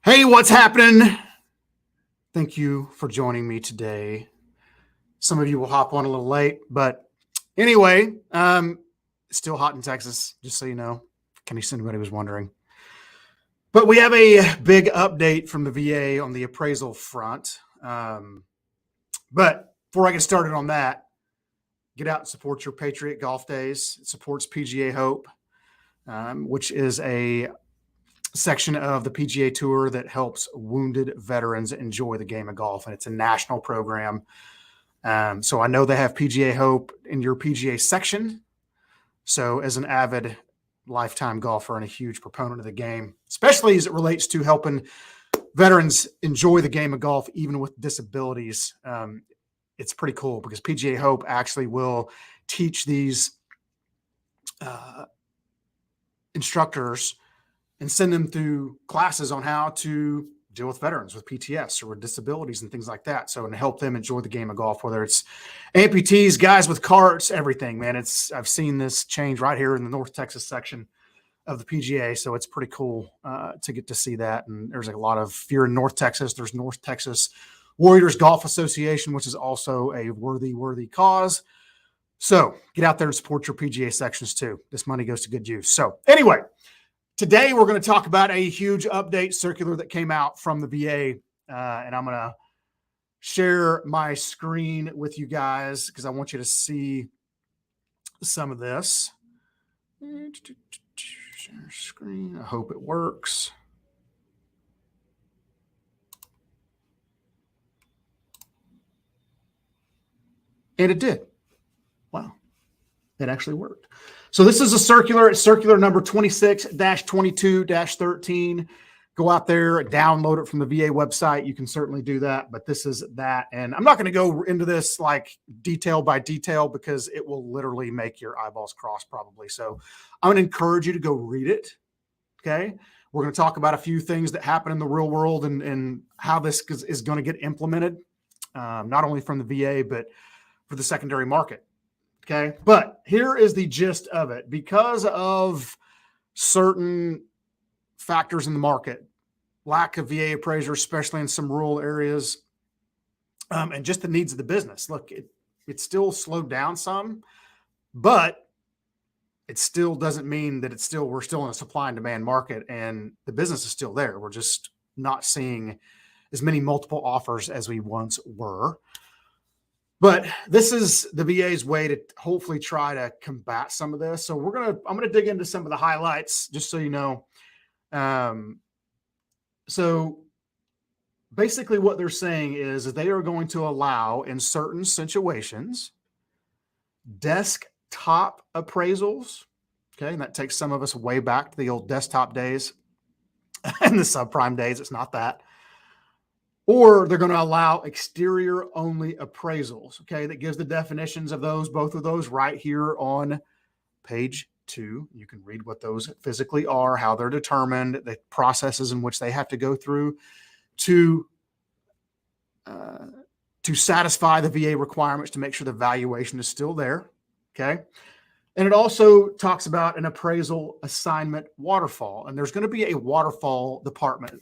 Hey, what's happening? Thank you for joining me today. Some of you will hop on a little late, but anyway, it's still hot in Texas, just so you know, in case anybody was wondering. But we have a big update from the VA on the appraisal front. But before I get started on that, get out and support your Patriot Golf Days. It supports PGA Hope, which is a section of the PGA Tour that helps wounded veterans enjoy the game of golf, and it's a national program. So I know they have PGA Hope in your PGA section. So as an avid lifetime golfer and a huge proponent of the game, especially as it relates to helping veterans enjoy the game of golf, even with disabilities, it's pretty cool because PGA Hope actually will teach these instructors and send them through classes on how to deal with veterans with PTS or with disabilities and things like that. So, and help them enjoy the game of golf, whether it's amputees, guys with carts, everything, man. I've seen this change right here in the North Texas section of the PGA. So it's pretty cool to get to see that. And there's a lot of, if you're in North Texas, there's North Texas Warriors Golf Association, which is also a worthy cause. So get out there and support your PGA sections too. This money goes to good use. So anyway, today, we're going to talk about a huge update circular that came out from the VA, and I'm going to share my screen with you guys because I want you to see some of this. Share screen. I hope it works. And it did. Wow. It actually worked. So this is a circular. It's circular number 26-22-13. Go out there, download it from the VA website. You can certainly do that, but this is that. And I'm not going to go into this like detail by detail because it will literally make your eyeballs cross probably. So I'm going to encourage you to go read it. Okay. We're going to talk about a few things that happen in the real world and how this is going to get implemented, not only from the VA, but for the secondary market. Okay. But here is the gist of it. Because of certain factors in the market, lack of VA appraisers, especially in some rural areas, and just the needs of the business. Look, it still slowed down some, but it still doesn't mean that we're still in a supply and demand market and the business is still there. We're just not seeing as many multiple offers as we once were. But this is the VA's way to hopefully try to combat some of this. So I'm going to dig into some of the highlights just so you know. So basically what they're saying is that they are going to allow in certain situations desktop appraisals. Okay. And that takes some of us way back to the old desktop days and the subprime days. It's not that. Or they're going to allow exterior only appraisals. Okay. That gives the definitions of both of those right here on page 2. You can read what those physically are, how they're determined, the processes in which they have to go through to satisfy the VA requirements to make sure the valuation is still there. Okay. And it also talks about an appraisal assignment waterfall. And there's going to be a waterfall department.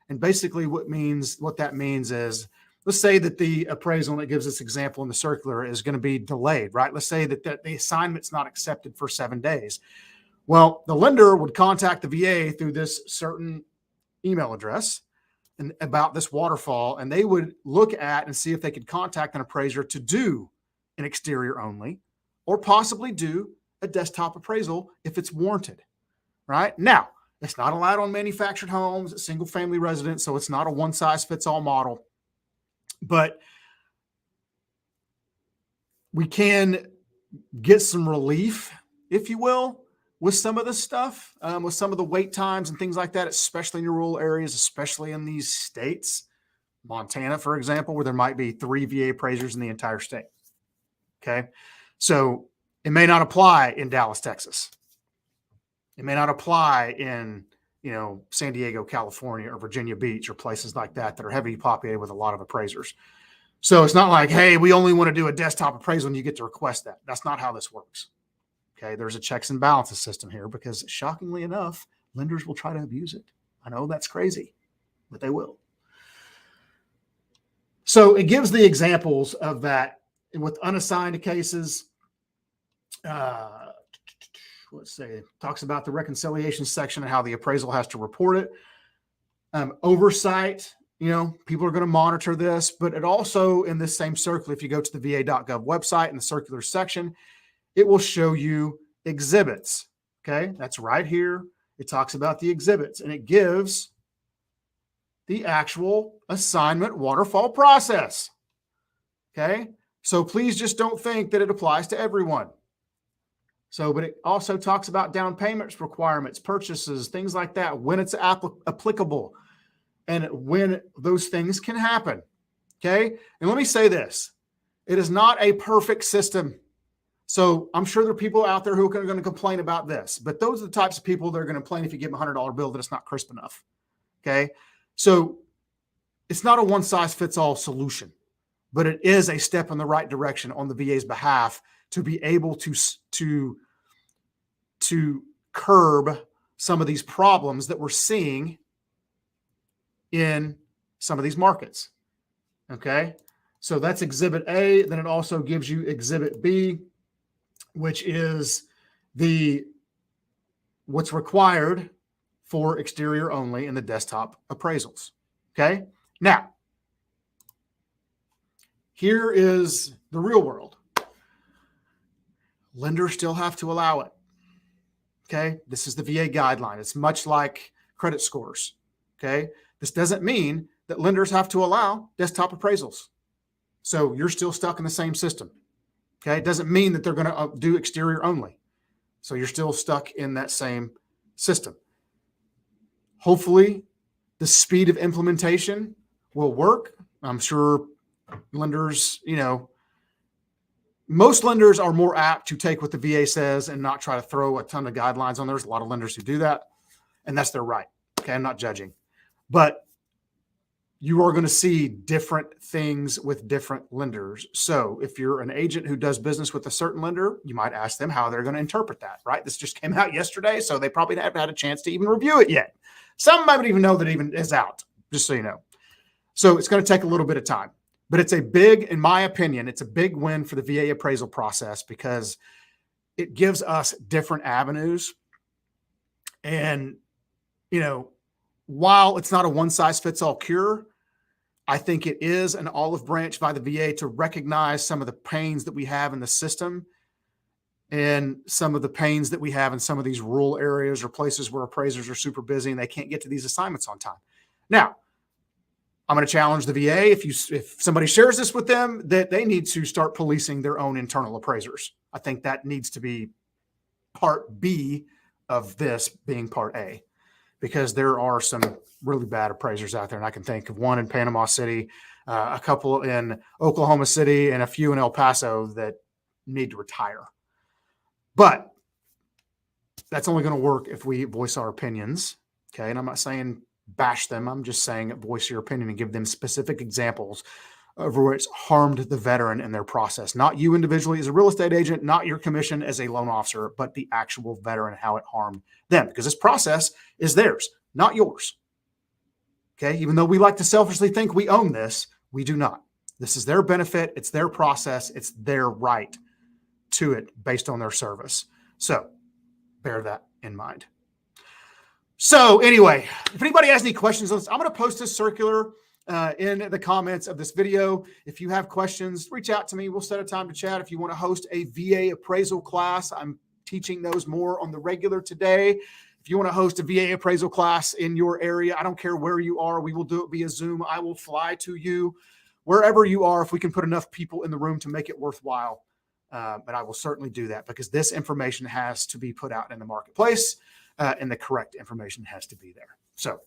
And basically what that means is, let's say that the appraisal, and it gives this example in the circular, is going to be delayed, right? Let's say that the assignment's not accepted for 7 days. Well, the lender would contact the VA through this certain email address and about this waterfall, and they would look at and see if they could contact an appraiser to do an exterior only, or possibly do a desktop appraisal if it's warranted, right? Now, it's not allowed on manufactured homes, single family residence, so it's not a one size fits all model. But we can get some relief, if you will, with some of this stuff, with some of the wait times and things like that, especially in your rural areas, especially in these states, Montana, for example, where there might be 3 VA appraisers in the entire state. Okay. So it may not apply in Dallas, Texas. It may not apply in, San Diego, California, or Virginia Beach, or places like that are heavily populated with a lot of appraisers. So it's not like, hey, we only want to do a desktop appraisal and you get to request that. That's not how this works. Okay. There's a checks and balances system here because, shockingly enough, lenders will try to abuse it. I know that's crazy. but they will. So it gives the examples of that with unassigned cases. Let's say, talks about the reconciliation section and how the appraisal has to report it. Oversight, people are going to monitor this, but it also, in this same circular, if you go to the va.gov website in the circular section, it will show you exhibits. Okay, that's right here. It talks about the exhibits, and it gives the actual assignment waterfall process. Okay, so please just don't think that it applies to everyone. So, but it also talks about down payments requirements, purchases, things like that, when it's applicable and when those things can happen. Okay. And let me say this, it is not a perfect system. So I'm sure there are people out there who are going to complain about this, but those are the types of people that are going to complain if you give them a $100 bill that it's not crisp enough. Okay. So it's not a one size fits all solution, but it is a step in the right direction on the VA's behalf to be able to curb some of these problems that we're seeing in some of these markets. Okay, so that's Exhibit A. Then it also gives you Exhibit B, which is what's required for exterior only in the desktop appraisals. Okay, now here is the real world. Lenders still have to allow it. Okay, this is the VA guideline. It's much like credit scores. Okay, this doesn't mean that lenders have to allow desktop appraisals. So you're still stuck in the same system. Okay, it doesn't mean that they're going to do exterior only. So you're still stuck in that same system. Hopefully, the speed of implementation will work. I'm sure lenders, most lenders are more apt to take what the VA says and not try to throw a ton of guidelines on. There's a lot of lenders who do that, and that's their right. Okay, I'm not judging. But you are going to see different things with different lenders. So if you're an agent who does business with a certain lender, you might ask them how they're going to interpret that, right? This just came out yesterday, so they probably haven't had a chance to even review it yet. Some might even know that it even is out, just so you know. So it's going to take a little bit of time. But it's a big, in my opinion, it's a big win for the VA appraisal process because it gives us different avenues. And, while it's not a one-size-fits-all cure, I think it is an olive branch by the VA to recognize some of the pains that we have in the system and some of the pains that we have in some of these rural areas or places where appraisers are super busy and they can't get to these assignments on time. Now, I'm going to challenge the VA if somebody shares this with them that they need to start policing their own internal appraisers. I think that needs to be part B of this being part A, because there are some really bad appraisers out there. And I can think of one in Panama City, a couple in Oklahoma City, and a few in El Paso that need to retire. But that's only going to work if we voice our opinions. Okay. And I'm not saying bash them. I'm just saying voice your opinion and give them specific examples of where it's harmed the veteran in their process. Not you individually as a real estate agent, not your commission as a loan officer, but the actual veteran, how it harmed them. Because this process is theirs, not yours. Okay. Even though we like to selfishly think we own this, we do not. This is their benefit. It's their process. It's their right to it based on their service. So bear that in mind. So anyway, if anybody has any questions, I'm going to post this circular in the comments of this video. If you have questions, reach out to me. We'll set a time to chat. If you want to host a VA appraisal class, I'm teaching those more on the regular today. If you want to host a VA appraisal class in your area, I don't care where you are. We will do it via Zoom. I will fly to you wherever you are if we can put enough people in the room to make it worthwhile. But I will certainly do that because this information has to be put out in the marketplace. And the correct information has to be there. So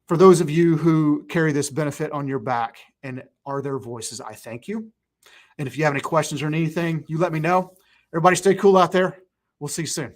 for those of you who carry this benefit on your back and are their voices, I thank you. And if you have any questions or anything, you let me know. Everybody stay cool out there. We'll see you soon.